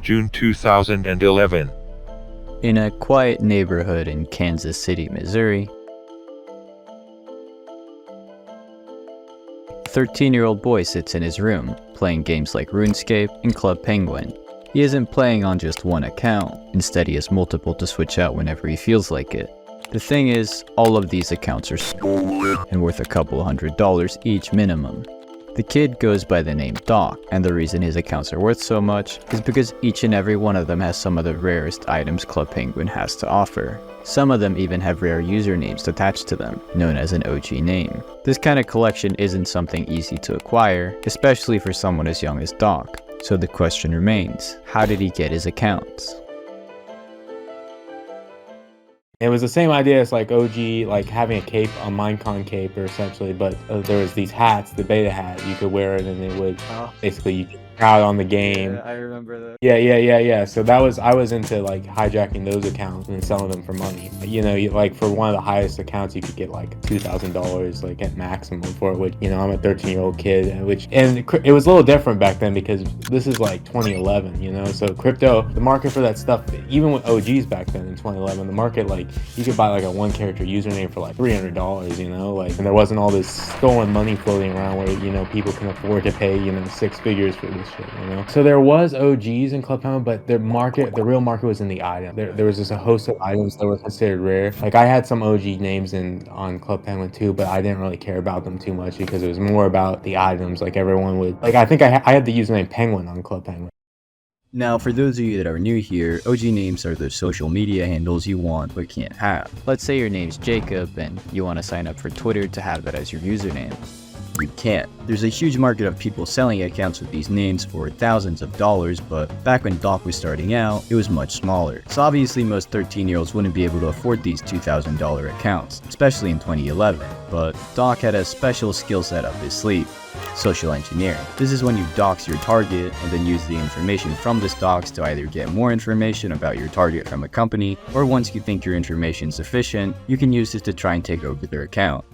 June 2011. In a quiet neighborhood in Kansas City, Missouri, a 13-year-old boy sits in his room, playing games like RuneScape and Club Penguin. He isn't playing on just one account, instead he has multiple to switch out whenever he feels like it. The thing is, all of these accounts are stolen and worth a couple $100 each minimum. The kid goes by the name Doc, and the reason his accounts are worth so much is because each and every one of them has some of the rarest items Club Penguin has to offer. Some of them even have rare usernames attached to them, known as an OG name. This kind of collection isn't something easy to acquire, especially for someone as young as Doc. So the question remains, how did he get his accounts? It was the same idea as like OG, like having a cape, a Minecon cape, or essentially, but there was these hats, the beta hat, you could wear it and it would basically you could crowd on the game. Yeah, I remember that. Yeah. So I was into like hijacking those accounts and selling them for money. You know, like for one of the highest accounts, you could get like $2,000 like at maximum for it. Which, you know, I'm a 13-year-old kid, and it was a little different back then because this is like 2011. You know, so crypto, the market for that stuff, even with OGs back then in 2011, the market, like you could buy like a one-character username for like $300. You know, like, and there wasn't all this stolen money floating around where, you know, people can afford to pay, you know, 6 figures for this shit, you know. So there was OGs in Club Penguin, but the real market was in the item. There was just a host of items that were considered rare. Like I had some OG names on Club Penguin too, but I didn't really care about them too much because it was more about the items. Like everyone would, like I think I had the username Penguin on Club Penguin. Now, for those of you that are new here, OG names are the social media handles you want but can't have. Let's say your name's Jacob and you want to sign up for Twitter to have that as your username. You can't. There's a huge market of people selling accounts with these names for thousands of dollars, but back when Doc was starting out, it was much smaller. So obviously most 13-year-olds wouldn't be able to afford these $2,000 accounts, especially in 2011. But Doc had a special skill set up his sleeve: social engineering. This is when you dox your target and then use the information from this dox to either get more information about your target from a company, or once you think your information is sufficient, you can use this to try and take over their account.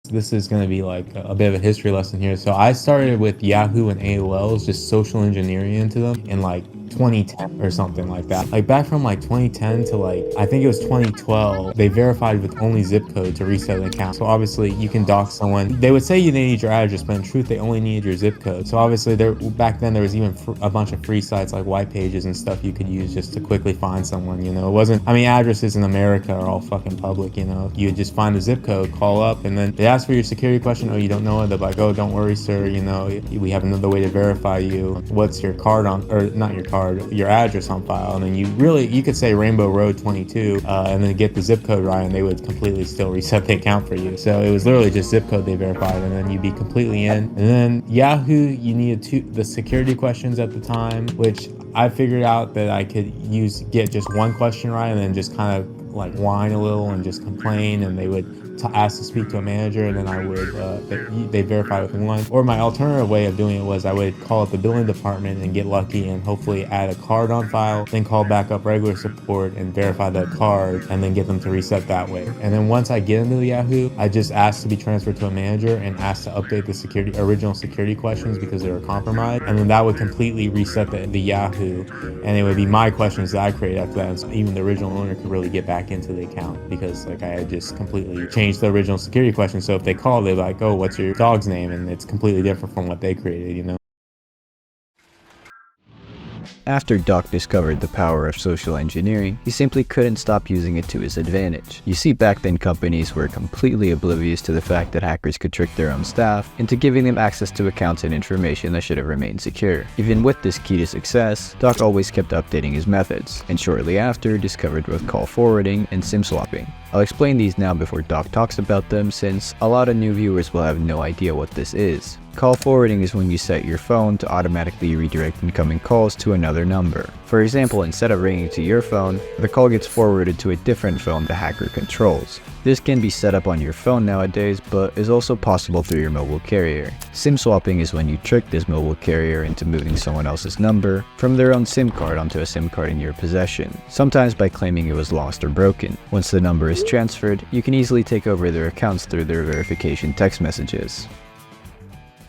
This is going to be like a bit of a history lesson here. So I started with Yahoo and AOLs, just social engineering into them in like 2010 or something like that. Like back from like 2010 to like, I think it was 2012, they verified with only zip code to reset an account. So obviously you can dox someone. They would say they need your address, but in truth, they only needed your zip code. So obviously back then there was even a bunch of free sites like white pages and stuff you could use just to quickly find someone, you know. It wasn't, I mean, addresses in America are all fucking public, you know. You would just find the zip code, call up, and then they ask for your security question. Oh, you don't know it? They're like, oh, don't worry, sir, you know, we have another way to verify you. What's your card on, or not your card, your address on file? And then you could say Rainbow Road 22 and then get the zip code right, and they would completely still reset the account for you. So it was literally just zip code they verified, and then you'd be completely in. And then Yahoo, you needed the security questions at the time, which I figured out that I could get just one question right and then just kind of like whine a little and just complain, and they would ask to speak to a manager, and then I would they verify with one. Or my alternative way of doing it was I would call up the billing department and get lucky and hopefully add a card on file, then call back up regular support and verify that card, and then get them to reset that way. And then once I get into the Yahoo, I just ask to be transferred to a manager and ask to update the original security questions because they were compromised, and then that would completely reset the Yahoo, and it would be my questions that I created after that. And so even the original owner could really get back into the account because like I had just completely changed the original security question. So if they call, they're like, oh, what's your dog's name? And it's completely different from what they created, you know. After Doc discovered the power of social engineering, he simply couldn't stop using it to his advantage. You see, back then companies were completely oblivious to the fact that hackers could trick their own staff into giving them access to accounts and information that should have remained secure. Even with this key to success, Doc always kept updating his methods, and shortly after discovered both call forwarding and SIM swapping. I'll explain these now before Doc talks about them, since a lot of new viewers will have no idea what this is. Call forwarding is when you set your phone to automatically redirect incoming calls to another number. For example, instead of ringing to your phone, the call gets forwarded to a different phone the hacker controls. This can be set up on your phone nowadays, but is also possible through your mobile carrier. SIM swapping is when you trick this mobile carrier into moving someone else's number from their own SIM card onto a SIM card in your possession, sometimes by claiming it was lost or broken. Once the number is transferred, you can easily take over their accounts through their verification text messages.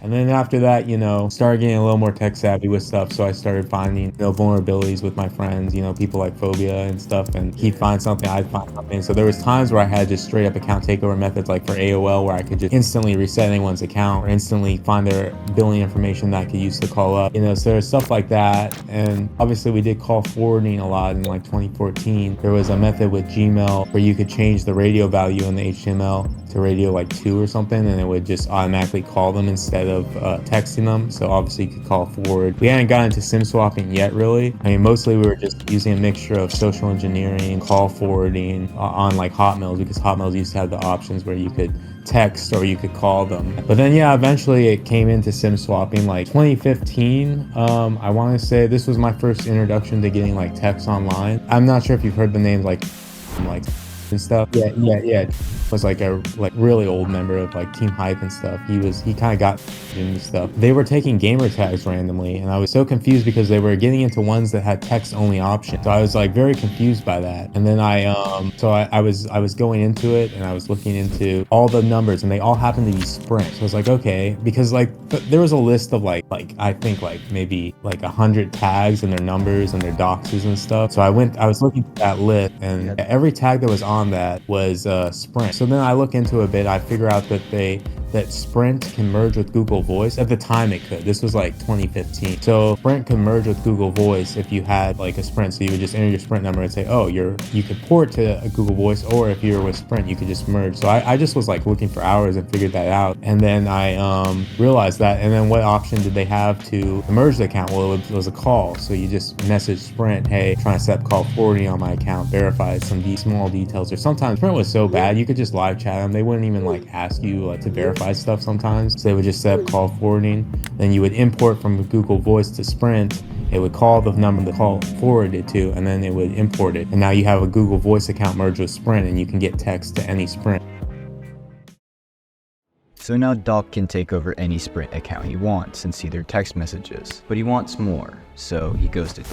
And then after that, started getting a little more tech savvy with stuff. So I started finding, vulnerabilities with my friends, people like Phobia and stuff. And he'd find something, I'd find something. So there was times where I had just straight up account takeover methods, like for AOL, where I could just instantly reset anyone's account or instantly find their billing information that I could use to call up. So there's stuff like that. And obviously we did call forwarding a lot in like 2014. There was a method with Gmail where you could change the radio value in the HTML to radio like 2 or something, and it would just automatically call them instead of texting them. So obviously you could call forward. We hadn't gotten into SIM swapping yet, really. I mean, mostly we were just using a mixture of social engineering, call forwarding on like Hotmails, because Hotmails used to have the options where you could text or you could call them. But then eventually it came into SIM swapping like 2015. I want to say this was my first introduction to getting like text online. I'm not sure if you've heard the names like and stuff. Yeah. Was like a really old member of like Team Hype and stuff. He kind of got into stuff. They were taking gamer tags randomly, and I was so confused because they were getting into ones that had text only option. So I was like very confused by that. And then I was going into it, and I was looking into all the numbers, and they all happened to be Sprint. So I was like, okay, because there was a list of like I think like maybe like 100 tags and their numbers and their doxes and stuff. So I was looking at that list, and every tag that was on that was Sprint. So then I look into it a bit. I figure out that Sprint can merge with Google Voice. At the time it could. This was like 2015. So Sprint could merge with Google Voice if you had like a Sprint. So you would just enter your Sprint number and say, oh, you could port to a Google Voice, or if you're with Sprint, you could just merge. So I just was like looking for hours and figured that out. And then I realized that. And then what option did they have to merge the account? Well, it was a call. So you just message Sprint, hey, trying to set up call forwarding on my account, verify some small details. Or sometimes Sprint was so bad, you could just live chat them. They wouldn't even like ask you to verify stuff sometimes. So they would just set up call forwarding. Then you would import from Google Voice to Sprint. It would call the number the call forwarded to, and then it would import it. And now you have a Google Voice account merged with Sprint, and you can get text to any Sprint. So now Doc can take over any Sprint account he wants and see their text messages. But he wants more, so he goes to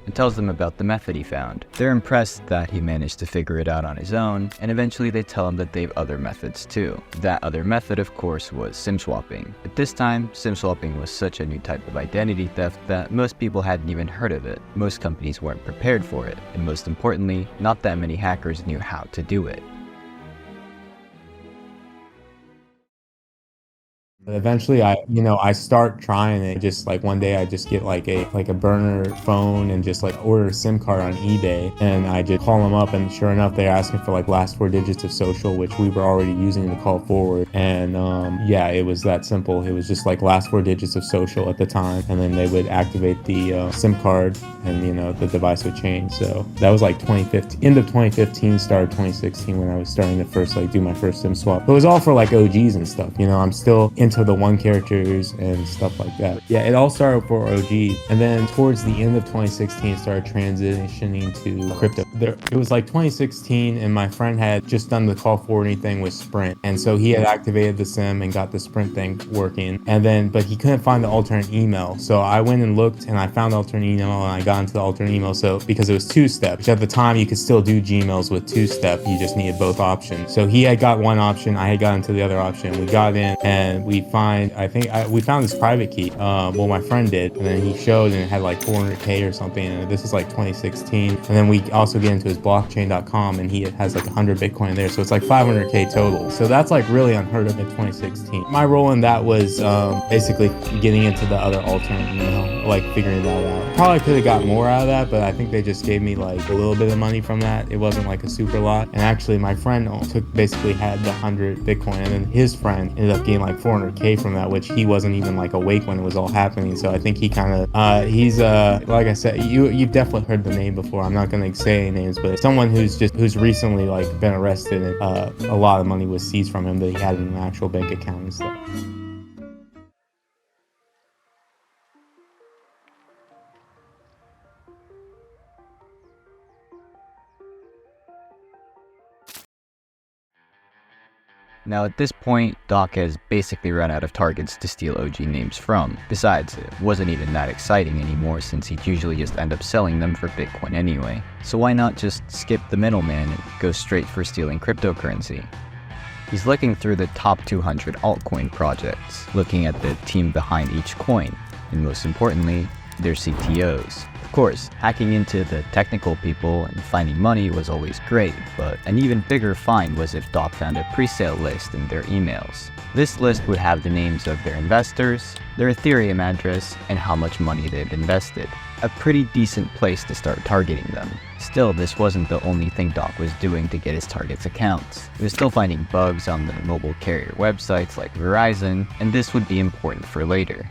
and tells them about the method he found. They're impressed that he managed to figure it out on his own, and eventually they tell him that they have other methods too. That other method, of course, was SIM swapping. At this time, SIM swapping was such a new type of identity theft that most people hadn't even heard of it. Most companies weren't prepared for it, and most importantly, not that many hackers knew how to do it. But eventually I start trying it. Just like one day I just get like a burner phone and just like order a SIM card on eBay, and I just call them up, and sure enough they're asking for like last 4 digits of social, which we were already using to call forward. And it was that simple. It was just like last 4 digits of social at the time, and then they would activate the SIM card, and the device would change. So that was like 2015, end of 2015, start of 2016 when I was starting to first do my first SIM swap. It was all for like OGs and stuff. I'm still into the 1 characters and stuff like that. Yeah, it all started for OG, and then towards the end of 2016 started transitioning to crypto. It was like 2016, and my friend had just done the call forwarding thing with Sprint, and so he had activated the SIM and got the Sprint thing working, but he couldn't find the alternate email. So I went and looked, and I found the alternate email, and I got into the alternate email. So because it was 2-step, which at the time you could still do Gmails with 2-step, you just needed both options. So he had got one option, I had got into the other option. We got in, and we found this private key. My friend did, and then he showed, and it had like 400K or something, and this is like 2016. And then we also get into his blockchain.com, and he has like 100 Bitcoin there, so it's like 500K total. So that's like really unheard of in 2016. My role in that was basically getting into the other alternate email, like figuring that out. Probably could have got more out of that, but I think they just gave me like a little bit of money from that. It wasn't like a super lot. And actually my friend basically had the 100 Bitcoin, and then his friend ended up getting like 400K from that, which he wasn't even like awake when it was all happening. So I think he kind of he's like I said, you've definitely heard the name before. I'm not gonna say any names, but someone who's recently like been arrested, and a lot of money was seized from him that he had in an actual bank account and stuff. Now at this point, Doc has basically run out of targets to steal OG names from. Besides, it wasn't even that exciting anymore since he'd usually just end up selling them for Bitcoin anyway. So why not just skip the middleman and go straight for stealing cryptocurrency? He's looking through the top 200 altcoin projects, looking at the team behind each coin, and most importantly, their CTOs. Of course, hacking into the technical people and finding money was always great, but an even bigger find was if Doc found a pre-sale list in their emails. This list would have the names of their investors, their Ethereum address, and how much money they'd invested. A pretty decent place to start targeting them. Still, this wasn't the only thing Doc was doing to get his targets' accounts. He was still finding bugs on the mobile carrier websites like Verizon, and this would be important for later.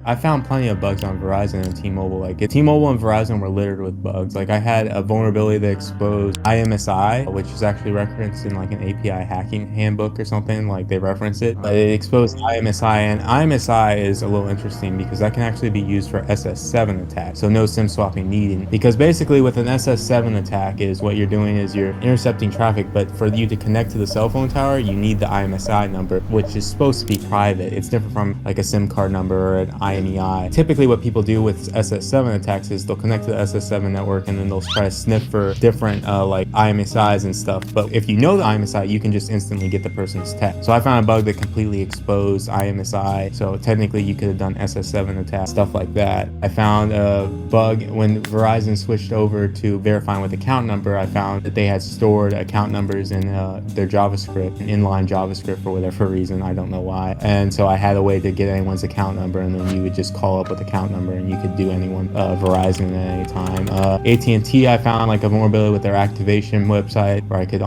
I found plenty of bugs on Verizon and T-Mobile. Like T-Mobile and Verizon were littered with bugs. Like I had a vulnerability that exposed IMSI, which is actually referenced in like an API hacking handbook or something. Like they reference it, but it exposed IMSI, and IMSI is a little interesting because that can actually be used for SS7 attacks. So no SIM swapping needed. Because basically with an SS7 attack is what you're doing is you're intercepting traffic, but for you to connect to the cell phone tower, you need the IMSI number, which is supposed to be private. It's different from like a SIM card number or an IMEI. Typically what people do with SS7 attacks is they'll connect to the SS7 network and then they'll try to sniff for different like IMSIs and stuff. But if you know the IMSI, you can just instantly get the person's text. So I found a bug that completely exposed IMSI. So technically you could have done SS7 attacks, stuff like that. I found a bug when Verizon switched over to verifying with account number. I found that they had stored account numbers in their JavaScript, inline JavaScript for whatever reason. I don't know why. And so I had a way to get anyone's account number, and then you would just call up with account number and you could do anyone, Verizon at any time. AT&T, I found like a vulnerability with their activation website where I could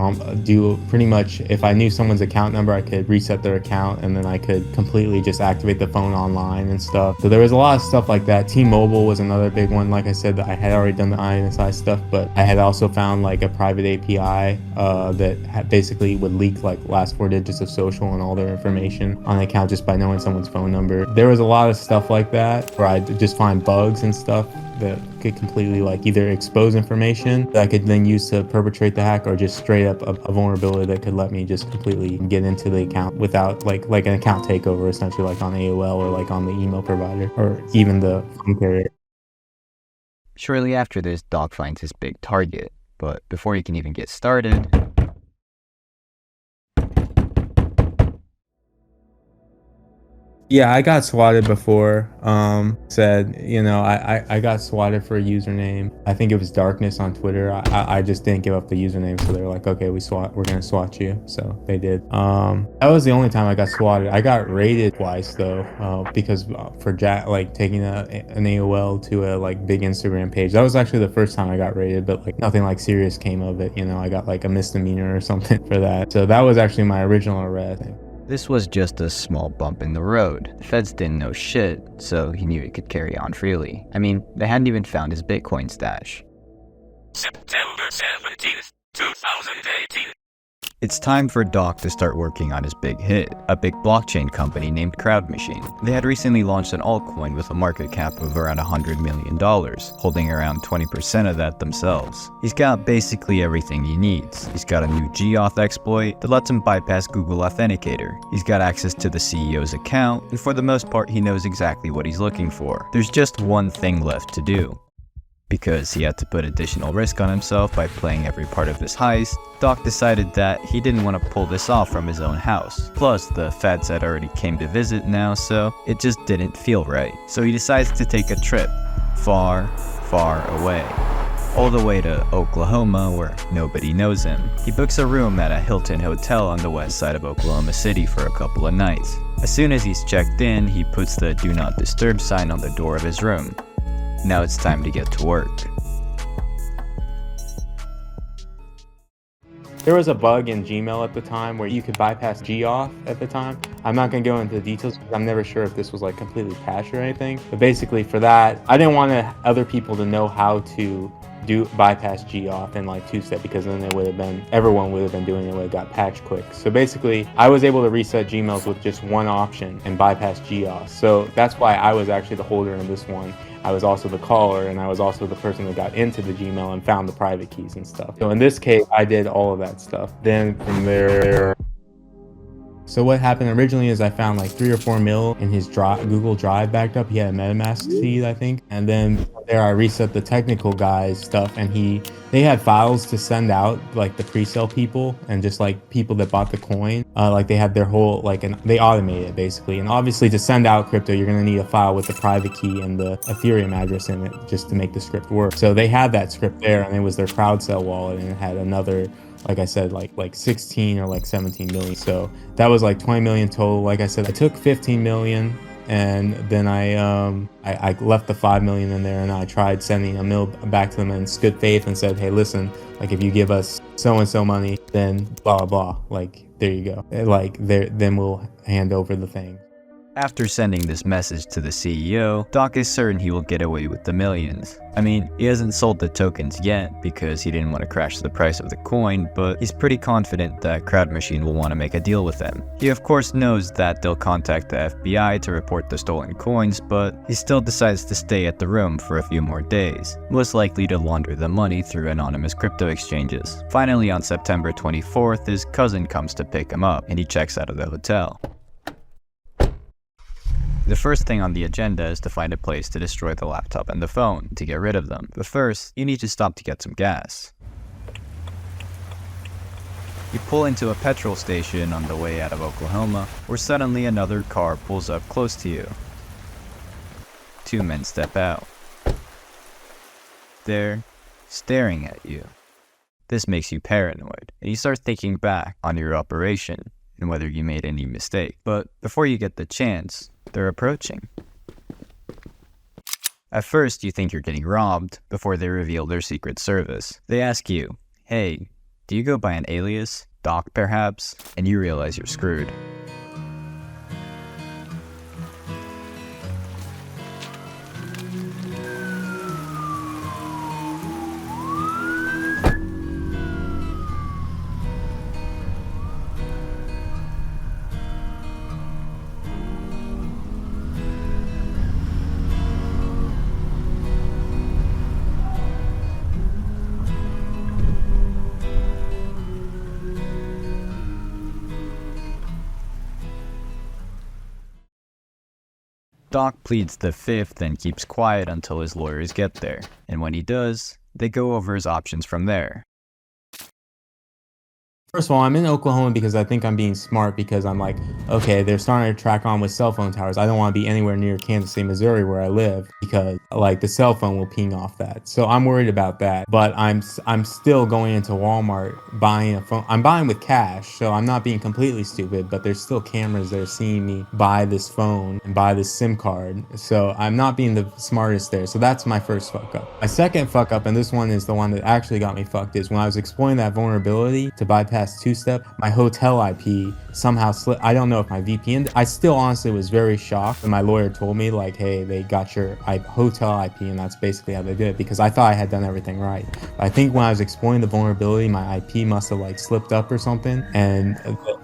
do pretty much, if I knew someone's account number, I could reset their account and then I could completely just activate the phone online and stuff. So there was a lot of stuff like that. T-Mobile was another big one. Like I said, I had already done the INSI stuff, but I had also found like a private API that basically would leak like last 4 digits of social and all their information on the account just by knowing someone's phone number. There was a lot of stuff like that where I just find bugs and stuff that could completely like either expose information that I could then use to perpetrate the hack, or just straight up a vulnerability that could let me just completely get into the account without like an account takeover, essentially, like on AOL or like on the email provider or even the phone carrier. Shortly after this, Doc finds his big target, but before he can even get started, Yeah, I got swatted before. I got swatted for a username. I think it was Darkness on Twitter. I just didn't give up the username, so they were like, okay, we're gonna swat you. So they did. That was the only time I got swatted. I got raided twice though, because for taking an AOL to a like big Instagram page. That was actually the first time I got raided, but like nothing like serious came of it. I got like a misdemeanor or something for that. So that was actually my original arrest. this was just a small bump in the road. The feds didn't know shit, so he knew he could carry on freely. I mean, they hadn't even found his Bitcoin stash. September 17th, 2018. It's time for Doc to start working on his big hit, a big blockchain company named Crowd Machine. They had recently launched an altcoin with a market cap of around $100 million, holding around 20% of that themselves. He's got basically everything he needs. He's got a new gauth exploit that lets him bypass Google Authenticator. He's got access to the CEO's account, and for the most part he knows exactly what he's looking for. There's just one thing left to do. Because he had to put additional risk on himself by playing every part of this heist, Doc decided that he didn't want to pull this off from his own house. Plus, the feds had already came to visit now, so it just didn't feel right. So he decides to take a trip far, far away. All the way to Oklahoma, where nobody knows him. He books a room at a Hilton hotel on the west side of Oklahoma City for a couple of nights. As soon as he's checked in, he puts the Do Not Disturb sign on the door of his room. Now it's time to get to work. There was a bug in Gmail at the time where you could bypass gauth at the time. I'm not going to go into the details because I'm never sure if this was like completely patched or anything. But basically for that, I didn't want other people to know how to bypass gauth in like two-step, because then everyone would have been doing it when it got patched quick. So basically I was able to reset Gmails with just one option and bypass gauth. So that's why I was actually the holder in this one. I was also the caller, and I was also the person that got into the Gmail and found the private keys and stuff. So in this case, I did all of that stuff. Then from there, So what happened originally is I found like 3 or 4 mil in his Google Drive backed up. He had a MetaMask seed, I think. And then there I reset the technical guys stuff, and they had files to send out, like the pre-sale people and just like people that bought the coin. Like they had their whole, like, and they automated it basically. And obviously to send out crypto, you're gonna need a file with the private key and the Ethereum address in it just to make the script work. So they had that script there, and it was their crowd sale wallet, and it had another, like I said, like 16 or like 17 million. So that was like 20 million total. Like I said, I took 15 million, and then I left the 5 million in there, and I tried sending a mil back to them in good faith and said, hey, listen, like if you give us so and so money, then blah blah blah, like there you go, like then we'll hand over the thing. After sending this message to the CEO, Doc is certain he will get away with the millions. I mean, he hasn't sold the tokens yet because he didn't want to crash the price of the coin, but he's pretty confident that Crowd Machine will want to make a deal with him. He of course knows that they'll contact the FBI to report the stolen coins, but he still decides to stay at the room for a few more days, most likely to launder the money through anonymous crypto exchanges. Finally, on September 24th, his cousin comes to pick him up, and he checks out of the hotel. The first thing on the agenda is to find a place to destroy the laptop and the phone to get rid of them. But first, you need to stop to get some gas. You pull into a petrol station on the way out of Oklahoma, where suddenly another car pulls up close to you. 2 men step out. They're staring at you. This makes you paranoid, and you start thinking back on your operation and whether you made any mistake. But before you get the chance, they're approaching. At first, you think you're getting robbed before they reveal their secret service. They ask you, hey, do you go by an alias? Doc, perhaps? And you realize you're screwed. Doc pleads the fifth and keeps quiet until his lawyers get there, and when he does, they go over his options from there. First of all, I'm in Oklahoma because I think I'm being smart, because I'm like, okay, they're starting to track on with cell phone towers. I don't want to be anywhere near Kansas City, Missouri, where I live, because like the cell phone will ping off that. So I'm worried about that. But I'm still going into Walmart buying a phone. I'm buying with cash, so I'm not being completely stupid, but there's still cameras that are seeing me buy this phone and buy this SIM card. So I'm not being the smartest there. So that's my first fuck up. My second fuck up, and this one is the one that actually got me fucked, is when I was exploiting that vulnerability to bypass two-step, my hotel IP somehow slipped. I don't know if my VPN, I still honestly was very shocked when my lawyer told me like, hey, they got your hotel IP, and that's basically how they did it, because I thought I had done everything right. But I think when I was exploiting the vulnerability, my IP must have like slipped up or something, and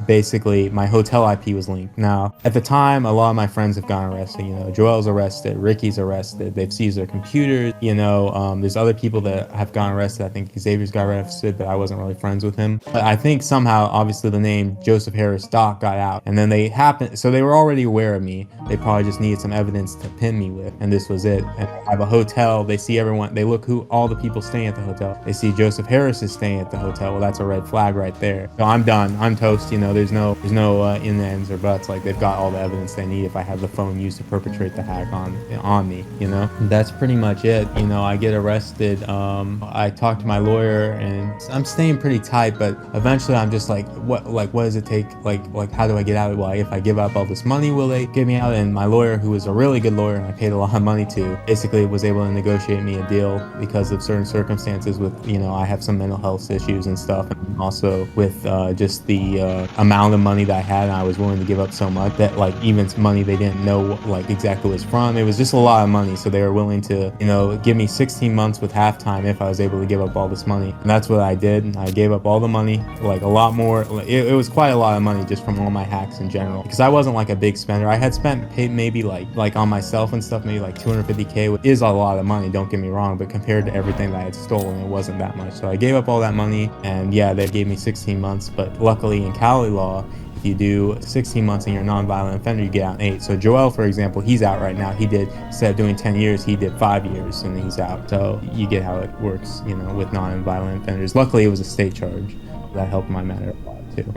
basically my hotel IP was linked. Now, at the time, a lot of my friends have gotten arrested. You know, Joel's arrested, Ricky's arrested, they've seized their computers, you know, there's other people that have gotten arrested. I think Xavier's got arrested, but I wasn't really friends with him. But I think somehow, obviously, the name Joseph Harris Doc got out, and then they happened, so they were already aware of me. They probably just needed some evidence to pin me with, and this was it. And I have a hotel, they see everyone, they look who all the people staying at the hotel, they see Joseph Harris is staying at the hotel. Well, that's a red flag right there. So I'm done, I'm toast. You know, there's no in ends or buts. Like, they've got all the evidence they need if I have the phone used to perpetrate the hack on me, you know. That's pretty much it. You know, I get arrested. I talk to my lawyer, and I'm staying pretty tight, but eventually I'm just like, what does it take? Like how do I get out? Well, if I give up all this money, will they get me out? And my lawyer, who was a really good lawyer and I paid a lot of money to, basically was able to negotiate me a deal because of certain circumstances with, you know, I have some mental health issues and stuff, and also with just the amount of money that I had, and I was willing to give up so much that, like, even money they didn't know like exactly what it was from. It was just a lot of money, so they were willing to, you know, give me 16 months with halftime if I was able to give up all this money. And that's what I did. I gave up all the money, like a lot more. It was quite a lot of money just from all my hacks in general, because I wasn't like a big spender. I had spent maybe like on myself and stuff, maybe like 250K, which is a lot of money, don't get me wrong, but compared to everything that I had stolen, it wasn't that much. So I gave up all that money, and yeah, they gave me 16 months. But luckily in Cali law, If you do 16 months and you're a non-violent offender, you get out in 8. So Joel, for example, he's out right now. He did, instead of doing 10 years, he did 5 years and he's out. So you get how it works, with non-violent offenders. Luckily, it was a state charge. That helped my matter a lot too.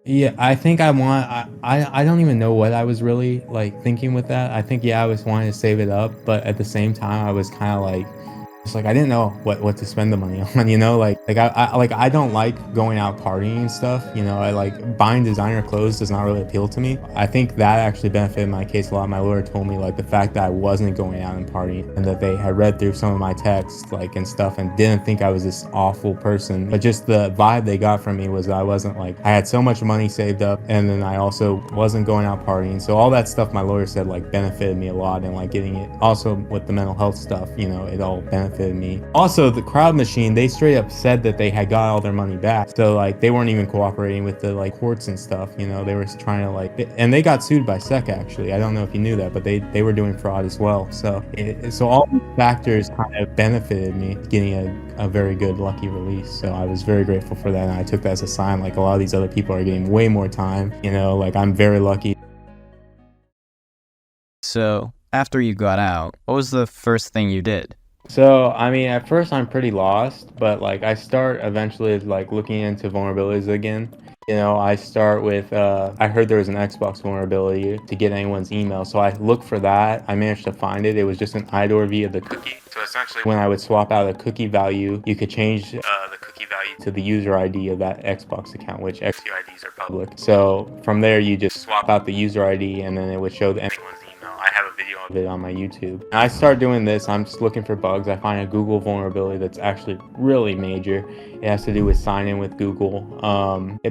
Yeah, I think I don't even know what I was really like thinking with that. I think, yeah, I was wanting to save it up, but at the same time I was kind of like, it's like I didn't know what to spend the money on, I don't like going out partying and stuff, I like buying designer clothes does not really appeal to me. I think that actually benefited my case a lot. My lawyer told me like the fact that I wasn't going out and partying and that they had read through some of my texts like and stuff and didn't think I was this awful person, but just the vibe they got from me was that I wasn't like, I had so much money saved up and then I also wasn't going out partying. So all that stuff my lawyer said like benefited me a lot, and like getting it also with the mental health stuff, it all benefited me. Also, the crowd machine, they straight up said that they had got all their money back. So like they weren't even cooperating with the like courts and stuff, they were trying to like, and they got sued by SEC actually. I don't know if you knew that, but they were doing fraud as well. So so all these factors kind of benefited me getting a very good lucky release. So I was very grateful for that, and I took that as a sign like a lot of these other people are getting way more time, like I'm very lucky. So, after you got out, what was the first thing you did? So, I mean, at first I'm pretty lost, but like I start eventually like looking into vulnerabilities again. I start with, I heard there was an Xbox vulnerability to get anyone's email. So I looked for that. I managed to find it. It was just an IDOR via the cookie. So essentially when I would swap out a cookie value, you could change the cookie value to the user ID of that Xbox account, which XUIDs are public. So from there, you just swap out the user ID and then it would show anyone's email. I have a video of it on my YouTube. And I start doing this. I'm just looking for bugs. I find a Google vulnerability that's actually really major. It has to do with sign in with Google.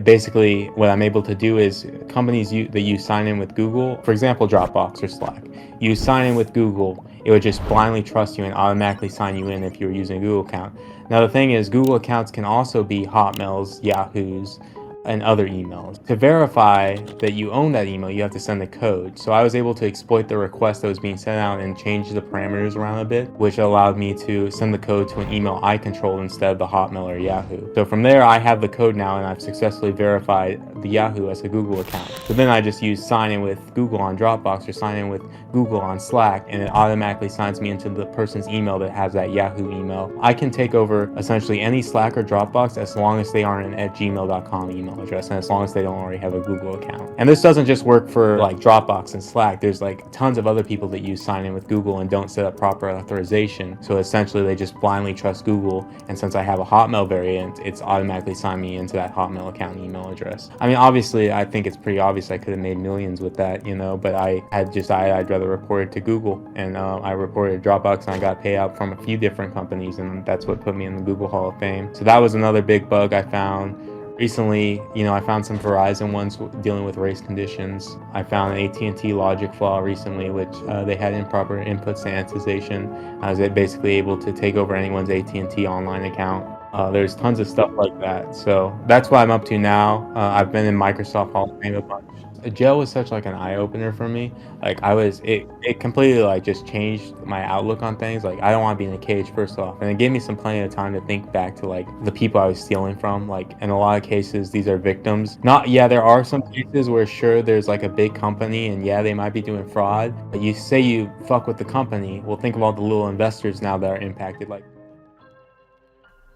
Basically, what I'm able to do is companies that use sign in with Google, for example, Dropbox or Slack, you sign in with Google, it would just blindly trust you and automatically sign you in if you were using a Google account. Now, the thing is, Google accounts can also be Hotmails, Yahoos, and other emails. To verify that you own that email, you have to send the code. So I was able to exploit the request that was being sent out and change the parameters around a bit, which allowed me to send the code to an email I controlled instead of the Hotmail or Yahoo. So from there, I have the code now and I've successfully verified the Yahoo as a Google account. So then I just use sign in with Google on Dropbox or sign in with Google on Slack, and it automatically signs me into the person's email that has that Yahoo email. I can take over essentially any Slack or Dropbox as long as they aren't an @gmail.com email address and as long as they don't already have a Google account. And this doesn't just work for like Dropbox and Slack. There's like tons of other people that use sign in with Google and don't set up proper authorization. So essentially they just blindly trust Google, and since I have a Hotmail variant, it's automatically signed me into that Hotmail account email address. I mean, obviously I think it's pretty obvious I could have made millions with that, but I'd rather report it to Google, and I reported Dropbox and I got payout from a few different companies, and that's what put me in the Google Hall of Fame. So that was another big bug I found. Recently, I found some Verizon ones dealing with race conditions. I found an AT&T logic flaw recently, which they had improper input sanitization. I was basically able to take over anyone's AT&T online account. There's tons of stuff like that. So that's what I'm up to now. I've been in Microsoft Hall of Fame a bunch. Jail was such like an eye-opener for me. Like it completely like just changed my outlook on things. Like I don't want to be in a cage, first off, and it gave me some plenty of time to think back to like the people I was stealing from. Like in a lot of cases, these are victims. There are some cases where sure there's like a big company and yeah, they might be doing fraud, but you say you fuck with the company, well, think of all the little investors now that are impacted. Like,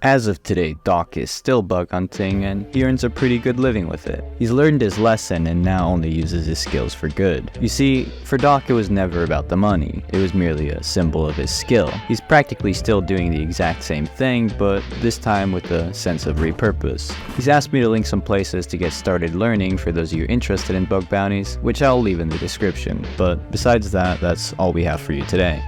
As of today, Doc is still bug hunting and he earns a pretty good living with it. He's learned his lesson and now only uses his skills for good. You see, for Doc it was never about the money, it was merely a symbol of his skill. He's practically still doing the exact same thing, but this time with a sense of repurpose. He's asked me to link some places to get started learning for those of you interested in bug bounties, which I'll leave in the description, but besides that, that's all we have for you today.